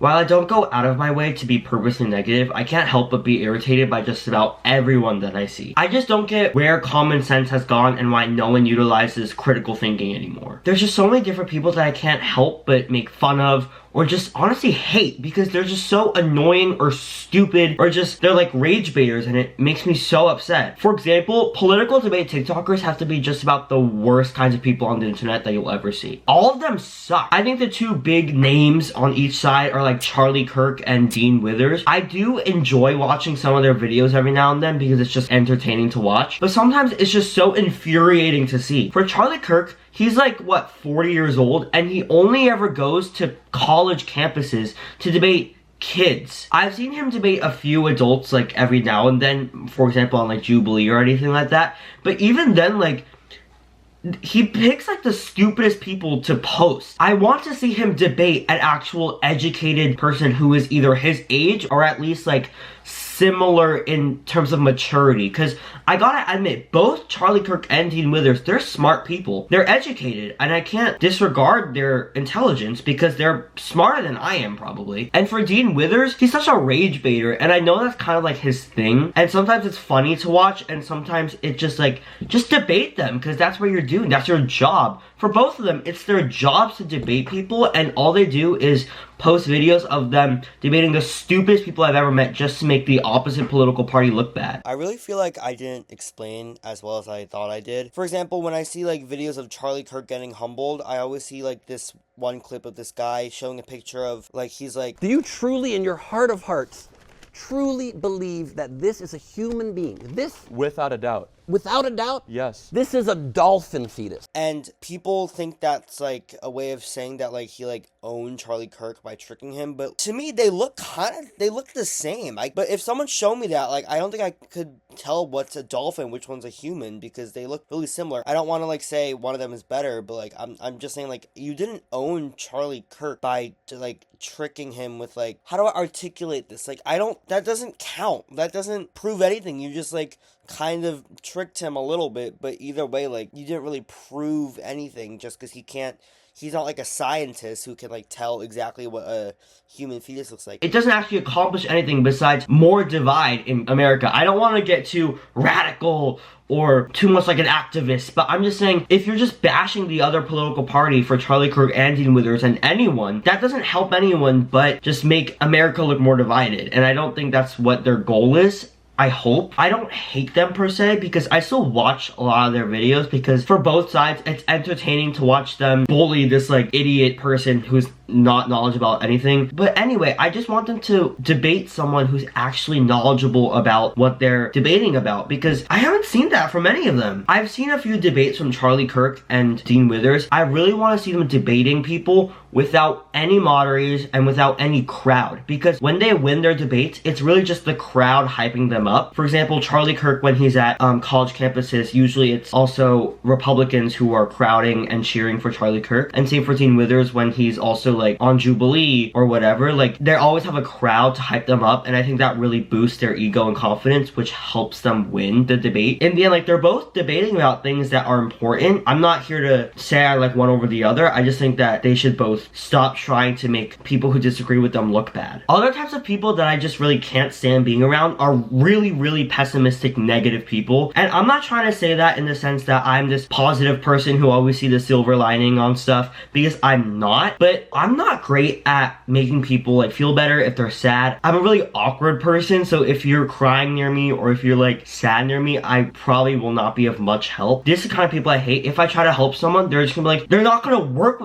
While I don't go out of my way to be purposely negative, I can't help but be irritated by just about everyone that I see. I just don't get where common sense has gone and why no one utilizes critical thinking anymore. There's just so many different people that I can't help but make fun of or just honestly hate because they're just so annoying or stupid or just they're like rage baiters and it makes me so upset. For example, political debate TikTokers have to be just about the worst kinds of people on the internet that you'll ever see. All of them suck. I think the two big names on each side are like Charlie Kirk and Dean Withers. I do enjoy watching some of their videos every now and then because it's just entertaining to watch, but sometimes it's just so infuriating to see. For Charlie Kirk, he's like, what, 40 years old, and he only ever goes to college campuses to debate kids. I've seen him debate a few adults, like, every now and then, for example, on, like, Jubilee or anything like that, but even then, like, he picks, like, the stupidest people to post. I want to see him debate an actual educated person who is either his age or at least, like, similar in terms of maturity, because I gotta admit, both Charlie Kirk and Dean Withers, they're smart people. They're educated, and I can't disregard their intelligence because they're smarter than I am, probably. And for Dean Withers, he's such a rage baiter, and I know that's kind of like his thing, and sometimes it's funny to watch, and sometimes it's just like, just debate them, because that's what you're doing. That's your job. For both of them, it's their jobs to debate people, and all they do is post videos of them debating the stupidest people I've ever met just to make the opposite political party look bad. I really feel like I didn't explain as well as I thought I did. For example, when I see like videos of Charlie Kirk getting humbled, I always see like this one clip of this guy showing a picture of like, he's like, do you truly in your heart of hearts truly believe that this is a human being? This, Without a doubt. without a doubt, Yes. this is a dolphin fetus. and people think that's like a way of saying that like he like owned Charlie Kirk by tricking him, but to me they look the same. But if someone showed me that, like, I don't think I could tell what's a dolphin, which one's a human, because they look really similar. I don't want to like say one of them is better, but like I'm just saying, like, you didn't own Charlie Kirk by like tricking him with, like, how do I articulate this? Like, that doesn't count. That doesn't prove anything. You just like kind of tricked him a little bit, but either way, like, you didn't really prove anything just because he's not like a scientist who can like tell exactly what a human fetus looks like. It doesn't actually accomplish anything besides more divide in America. I don't want to get too radical or too much like an activist, but I'm just saying, if you're just bashing the other political party for Charlie Kirk and Dean Withers and anyone, that doesn't help anyone but just make America look more divided, and I don't think that's what their goal is. I hope. I don't hate them per se because I still watch a lot of their videos because for both sides, it's entertaining to watch them bully this like idiot person who's not knowledgeable about anything. But anyway, I just want them to debate someone who's actually knowledgeable about what they're debating about, because I haven't seen that from any of them. I've seen a few debates from Charlie Kirk and Dean Withers. I really want to see them debating people without any moderators and without any crowd, because when they win their debates, it's really just the crowd hyping them up. For example, Charlie Kirk, when he's at college campuses, usually it's also Republicans who are crowding and cheering for Charlie Kirk. And same for Dean Withers when he's also like on Jubilee or whatever. Like, they always have a crowd to hype them up, and I think that really boosts their ego and confidence, which helps them win the debate. In the end, like, they're both debating about things that are important. I'm not here to say I like one over the other. I just think that they should both stop trying to make people who disagree with them look bad. Other types of people that I just really can't stand being around are really pessimistic, negative people. And I'm not trying to say that in the sense that I'm this positive person who always see the silver lining on stuff, because I'm not. But I'm not great at making people like feel better if they're sad. I'm a really awkward person, so if you're crying near me or if you're like sad near me, I probably will not be of much help. This is the kind of people I hate. If I try to help someone, they're just gonna be like, they're not gonna work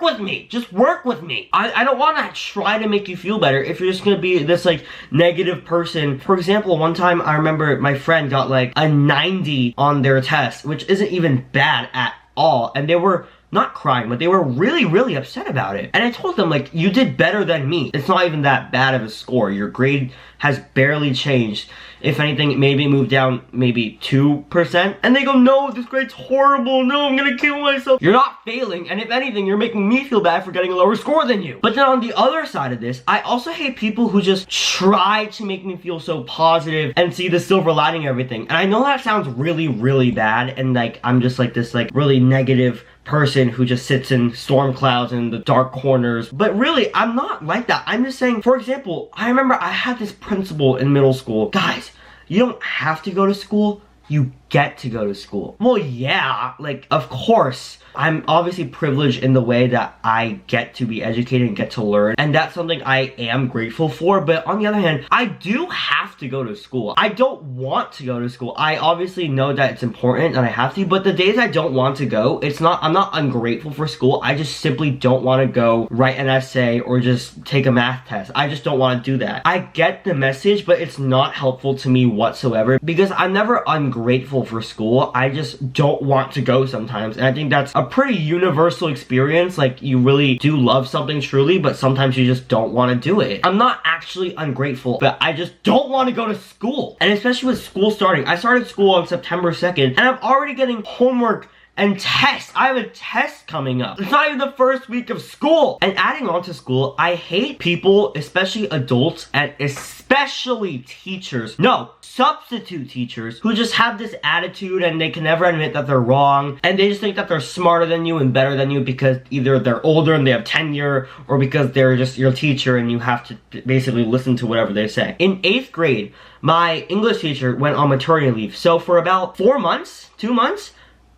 with me. Just work with me. I don't want to try to make you feel better if you're just gonna be this like negative person. For example, one time I remember my friend got like a 90 on their test, which isn't even bad at all, and they were not crying, but they were really upset about it. And I told them, like, you did better than me. It's not even that bad of a score. Your grade has barely changed. If anything, maybe move down maybe 2%. And they go, no, this grade's horrible. No, I'm gonna kill myself. You're not failing. And if anything, you're making me feel bad for getting a lower score than you. But then on the other side of this, I also hate people who just try to make me feel so positive and see the silver lining of everything. And I know that sounds really, really bad. And like, I'm just like this like really negative person who just sits in storm clouds in the dark corners. But really, I'm not like that. I'm just saying, for example, I remember I had this principal in middle school. Guys, you don't have to go to school. You get to go to school. Well, yeah, like, of course, I'm obviously privileged in the way that I get to be educated and get to learn, and that's something I am grateful for. But on the other hand, I do have to go to school. I don't want to go to school. I obviously know that it's important and I have to, but the days I don't want to go, I'm not ungrateful for school. I just simply don't want to go write an essay or just take a math test. I just don't want to do that. I get the message, but it's not helpful to me whatsoever because I'm never ungrateful for school. I just don't want to go sometimes, and I think that's a pretty universal experience. Like, you really do love something truly, but sometimes you just don't want to do it. I'm not actually ungrateful, but I just don't want to go to school. And especially with school starting. I started school on September 2nd, and I'm already getting homework and tests. I have a test coming up. It's not even the first week of school. And adding on to school, I hate people, especially adults, and especially teachers. No, substitute teachers who just have this attitude and they can never admit that they're wrong. And they just think that they're smarter than you and better than you because either they're older and they have tenure, or because they're just your teacher and you have to basically listen to whatever they say. In 8th grade, my English teacher went on maternity leave. So for about 4 months, 2 months,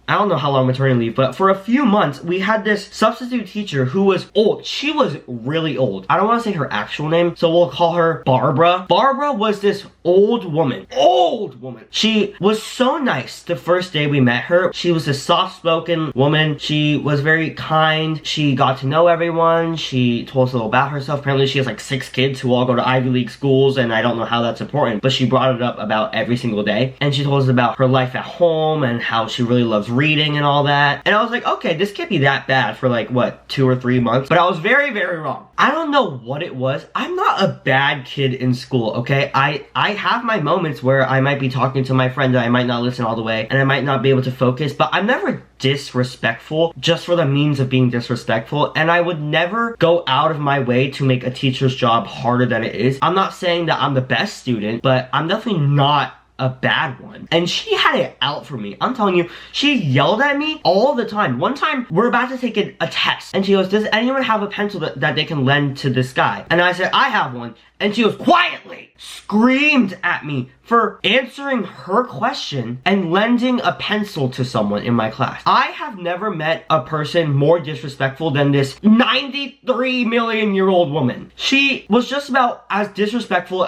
I don't know how long maternity leave, but for a few months, we had this substitute teacher who was old. She was really old. I don't want to say her actual name, so we'll call her Barbara. Barbara was this old woman. Old woman. She was so nice the first day we met her. She was a soft-spoken woman. She was very kind. She got to know everyone. She told us a little about herself. Apparently, she has like 6 kids who all go to Ivy League schools, and I don't know how that's important, but she brought it up about every single day. And she told us about her life at home and how she really loves reading and all that. And I was like, okay, this can't be that bad for like, what, 2 or 3 months? But I was very, very wrong. I don't know what it was. I'm not a bad kid in school, okay? I have my moments where I might be talking to my friend and I might not listen all the way and I might not be able to focus, but I'm never disrespectful just for the means of being disrespectful, and I would never go out of my way to make a teacher's job harder than it is. I'm not saying that I'm the best student, but I'm definitely not a bad one. And she had it out for me. I'm telling you, she yelled at me all the time. One time, we're about to take a test, and she goes, does anyone have a pencil that they can lend to this guy? And I said, I have one. And she goes, quietly screamed at me for answering her question and lending a pencil to someone in my class. I have never met a person more disrespectful than this 93 million year old woman. She was just about as disrespectful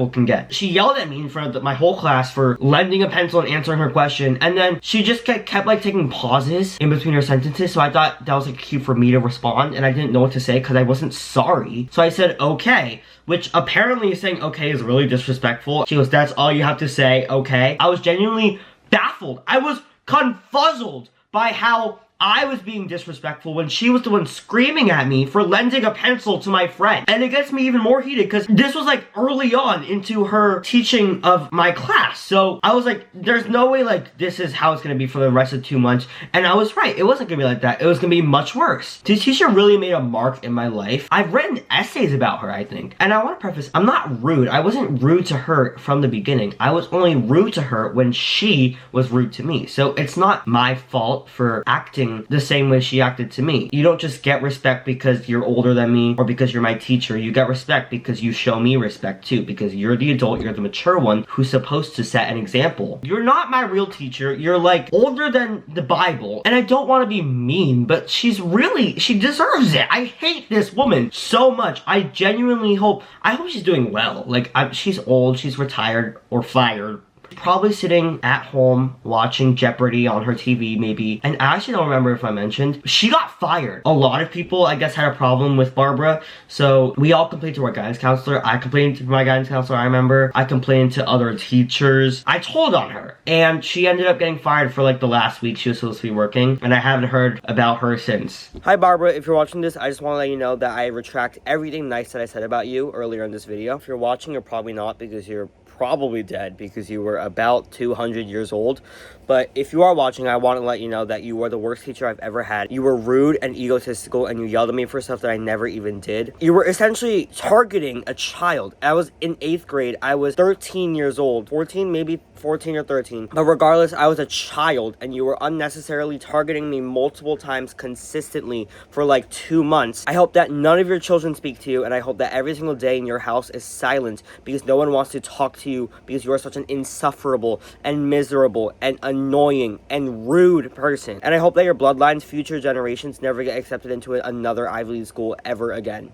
can get. She yelled at me in front of my whole class for lending a pencil and answering her question, and then she just kept like taking pauses in between her sentences, so I thought that was like cute for me to respond, and I didn't know what to say because I wasn't sorry. So I said, okay, which apparently saying okay is really disrespectful. She goes, that's all you have to say, okay? I was genuinely baffled. I was confuzzled by how I was being disrespectful when she was the one screaming at me for lending a pencil to my friend. And it gets me even more heated because this was like early on into her teaching of my class. So I was like, there's no way like this is how it's gonna be for the rest of 2 months. And I was right, it wasn't gonna be like that. It was gonna be much worse. This teacher really made a mark in my life. I've written essays about her, I think. And I want to preface, I'm not rude. I wasn't rude to her from the beginning. I was only rude to her when she was rude to me. So it's not my fault for acting the same way she acted to me. You don't just get respect because you're older than me or because you're my teacher. You get respect because you show me respect too, because you're the adult, you're the mature one who's supposed to set an example. You're not my real teacher. You're like older than the Bible, and I don't want to be mean, but she deserves it. I hate this woman so much. I genuinely hope she's doing well. Like, she's old, she's retired or fired. Probably sitting at home watching Jeopardy on her TV maybe, and I actually don't remember if I mentioned she got fired. A lot of people I guess had a problem with Barbara, so we all complained to our guidance counselor. I complained to my guidance counselor, I remember. I complained to other teachers. I told on her, and she ended up getting fired for like the last week she was supposed to be working, and I haven't heard about her since. Hi Barbara, if you're watching this, I just want to let you know that I retract everything nice that I said about you earlier in this video. If you're watching, you're probably not, because you're probably dead because you were about 200 years old. But if you are watching, I want to let you know that you were the worst teacher I've ever had. You were rude and egotistical, and you yelled at me for stuff that I never even did. You were essentially targeting a child. I was in 8th grade. I was 13 years old. 14, maybe 14 or 13. But regardless, I was a child, and you were unnecessarily targeting me multiple times consistently for like 2 months. I hope that none of your children speak to you, and I hope that every single day in your house is silent because no one wants to talk to you because you are such an insufferable and miserable and annoying and rude person. And I hope that your bloodline's future generations never get accepted into another Ivy League school ever again.